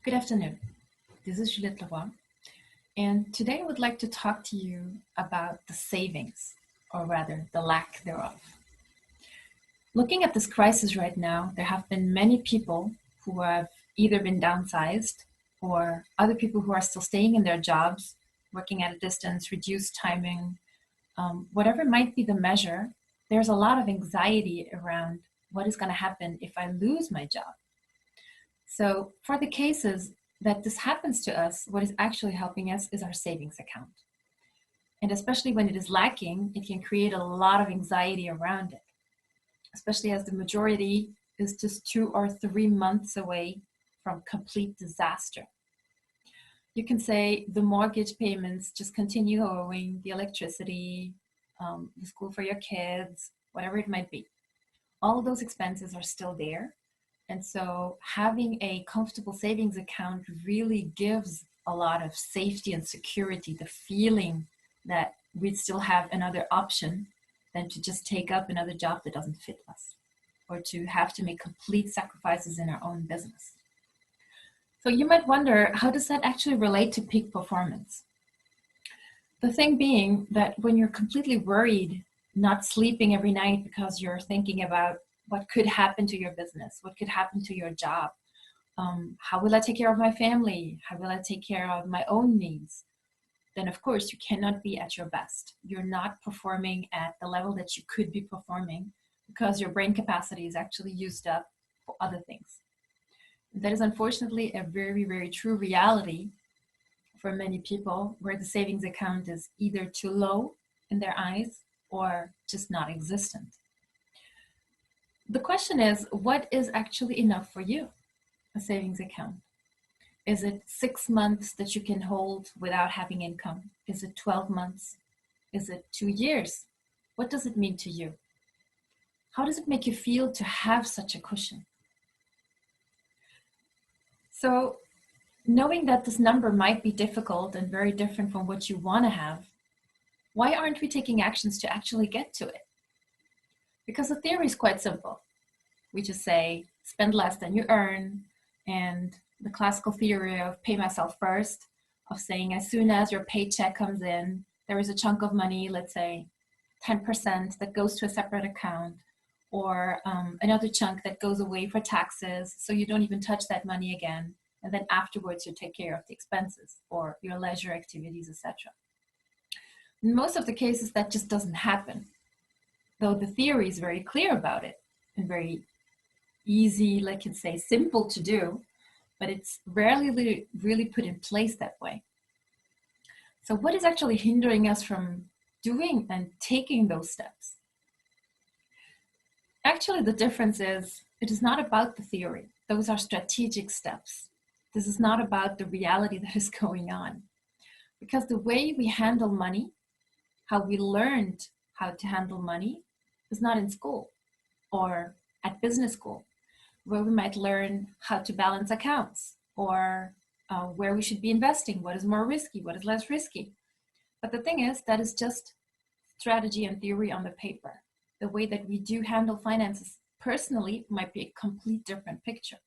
Good afternoon. This is Juliet, and today I would like to talk to you about the savings, or rather, the lack thereof. Looking at this crisis right now, there have been many people who have either been downsized or other people who are still staying in their jobs, working at a distance, reduced timing, whatever might be the measure. There's a lot of anxiety around what is going to happen if I lose my job. So, for the cases that this happens to us, what is actually helping us is our savings account. And especially when it is lacking, it can create a lot of anxiety around it, especially as the majority is just 2 or 3 months away from complete disaster. You can say the mortgage payments just continue going, the electricity, the school for your kids, whatever it might be. All of those expenses are still there. And so having a comfortable savings account really gives a lot of safety and security, the feeling that we'd still have another option than to just take up another job that doesn't fit us or to have to make complete sacrifices in our own business. So you might wonder, how does that actually relate to peak performance? The thing being that when you're completely worried, not sleeping every night because you're thinking about what could happen to your business, what could happen to your job, how will I take care of my family, how will I take care of my own needs, then of course you cannot be at your best. You're not performing at the level that you could be performing because your brain capacity is actually used up for other things. That is unfortunately a very, very true reality for many people, where the savings account is either too low in their eyes or just not existent. The question is, what is actually enough for you, a savings account? Is it 6 months that you can hold without having income? Is it 12 months? Is it 2 years? What does it mean to you? How does it make you feel to have such a cushion? So, knowing that this number might be difficult and very different from what you want to have, why aren't we taking actions to actually get to it? Because the theory is quite simple. We just say, spend less than you earn, and the classical theory of pay myself first, of saying as soon as your paycheck comes in, there is a chunk of money, let's say 10%, that goes to a separate account, or another chunk that goes away for taxes, so you don't even touch that money again. And then afterwards, you take care of the expenses or your leisure activities, etc. In most of the cases, that just doesn't happen, though the theory is very clear about it and very easy, like you'd say, simple to do, but it's rarely really put in place that way. So what is actually hindering us from doing and taking those steps? Actually, the difference is it is not about the theory. Those are strategic steps. This is not about the reality that is going on. Because the way we handle money, how we learned how to handle money, is not in school or at business school, where we might learn how to balance accounts or where we should be investing, what is more risky, what is less risky. But the thing is, that is just strategy and theory on the paper. The way that we do handle finances personally might be a complete different picture.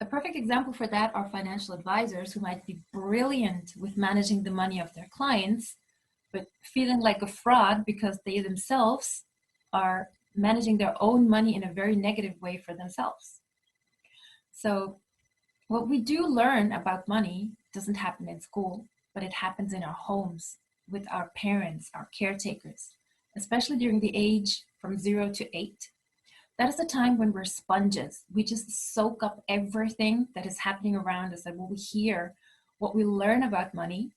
A perfect example for that are financial advisors who might be brilliant with managing the money of their clients, but feeling like a fraud because they themselves are managing their own money in a very negative way for themselves. So what we do learn about money doesn't happen in school, but it happens in our homes with our parents, our caretakers, especially during the age from 0 to 8. That is the time when we're sponges. We just soak up everything that is happening around us, and what we hear, what we learn about money,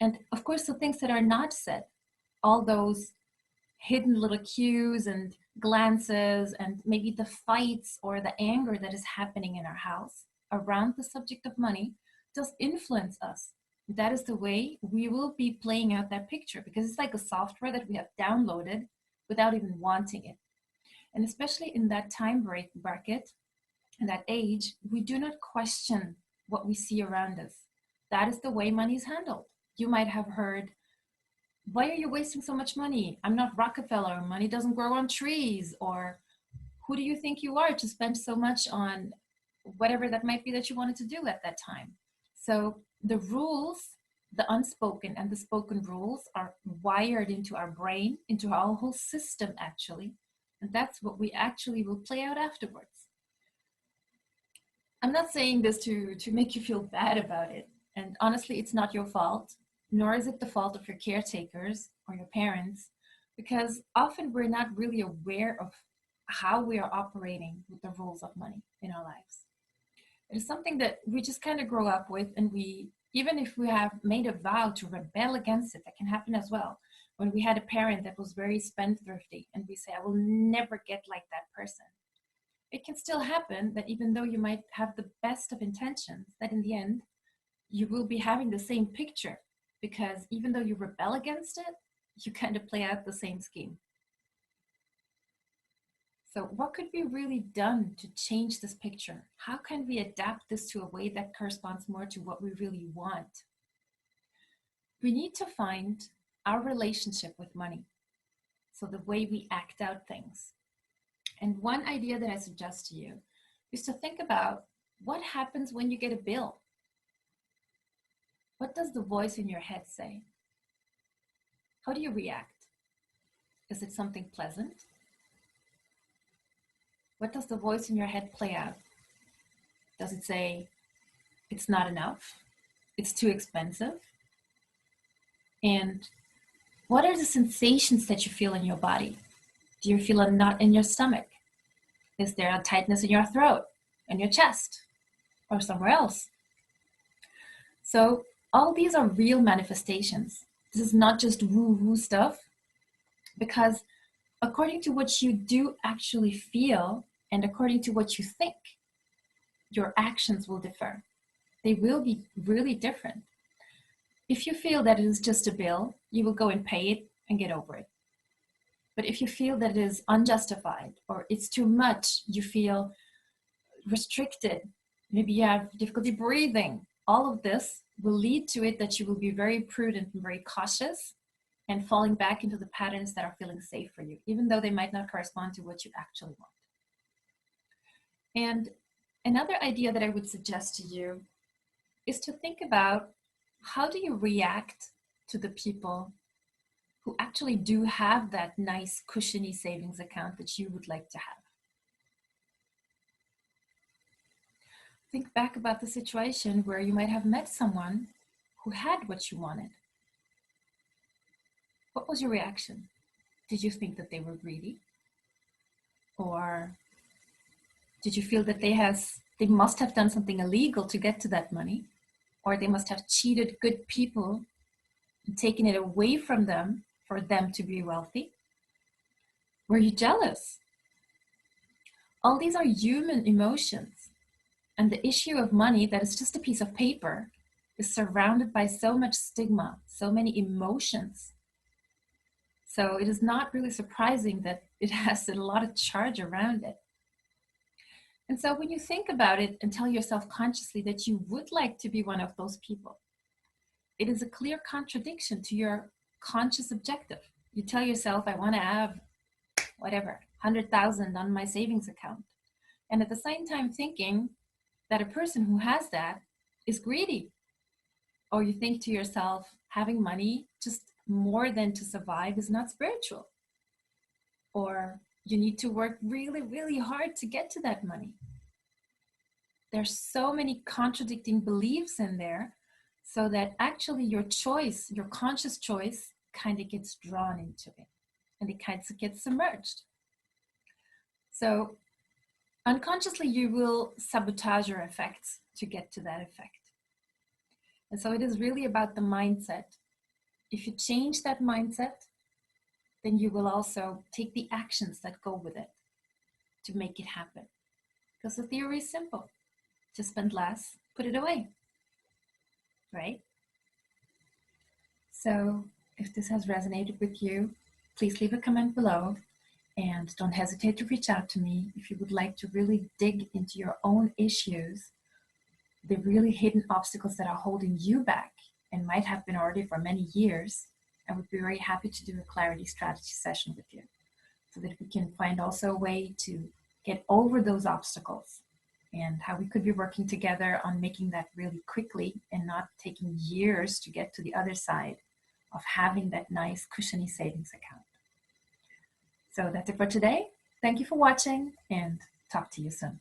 and of course the things that are not said, all those hidden little cues and glances, and maybe the fights or the anger that is happening in our house around the subject of money does influence us. That is the way we will be playing out that picture, because it's like a software that we have downloaded without even wanting it. And especially in that time bracket, in that age, we do not question what we see around us. That is the way money is handled. You might have heard, why are you wasting so much money? I'm not Rockefeller, money doesn't grow on trees. Or who do you think you are to spend so much on whatever that might be that you wanted to do at that time. So the rules, the unspoken and the spoken rules, are wired into our brain, into our whole system actually. And that's what we actually will play out afterwards. I'm not saying this to make you feel bad about it. And honestly, it's not your fault, nor is it the fault of your caretakers or your parents, because often we're not really aware of how we are operating with the rules of money in our lives. It is something that we just kind of grow up with, and we, even if we have made a vow to rebel against it, that can happen as well. When we had a parent that was very spendthrifty and we say, I will never get like that person. It can still happen that even though you might have the best of intentions, that in the end, you will be having the same picture, because even though you rebel against it, you kind of play out the same scheme. So what could be really done to change this picture? How can we adapt this to a way that corresponds more to what we really want? We need to find our relationship with money. So the way we act out things. And one idea that I suggest to you is to think about what happens when you get a bill. What does the voice in your head say? How do you react? Is it something pleasant? What does the voice in your head play out? Does it say, it's not enough? It's too expensive? And what are the sensations that you feel in your body? Do you feel a knot in your stomach? Is there a tightness in your throat, in your chest, or somewhere else? So all these are real manifestations. This is not just woo-woo stuff, because according to what you do actually feel and according to what you think, your actions will differ. They will be really different. If you feel that it is just a bill, you will go and pay it and get over it. But if you feel that it is unjustified or it's too much, you feel restricted, maybe you have difficulty breathing, all of this will lead to it that you will be very prudent and very cautious and falling back into the patterns that are feeling safe for you, even though they might not correspond to what you actually want. And another idea that I would suggest to you is to think about, how do you react to the people who actually do have that nice cushiony savings account that you would like to have? Think back about the situation where you might have met someone who had what you wanted. What was your reaction? Did you think that they were greedy? Or did you feel that they must have done something illegal to get to that money? Or they must have cheated good people and taken it away from them for them to be wealthy? Were you jealous? All these are human emotions. And the issue of money, that is just a piece of paper, is surrounded by so much stigma, so many emotions. So it is not really surprising that it has a lot of charge around it. And so when you think about it and tell yourself consciously that you would like to be one of those people, it is a clear contradiction to your conscious objective. You tell yourself, I want to have whatever, 100,000 on my savings account. And at the same time thinking that a person who has that is greedy. Or you think to yourself, having money just more than to survive is not spiritual. Or you need to work really, really hard to get to that money. There's so many contradicting beliefs in there, so that actually your choice, your conscious choice, kind of gets drawn into it, and it kind of gets submerged. So unconsciously, you will sabotage your effects to get to that effect. And so it is really about the mindset. If you change that mindset, then you will also take the actions that go with it to make it happen. Because the theory is simple. Just spend less, put it away, right? So if this has resonated with you, please leave a comment below, and don't hesitate to reach out to me if you would like to really dig into your own issues, the really hidden obstacles that are holding you back and might have been already for many years. I would be very happy to do a clarity strategy session with you so that we can find also a way to get over those obstacles and how we could be working together on making that really quickly and not taking years to get to the other side of having that nice cushiony savings account. So that's it for today. Thank you for watching, and talk to you soon.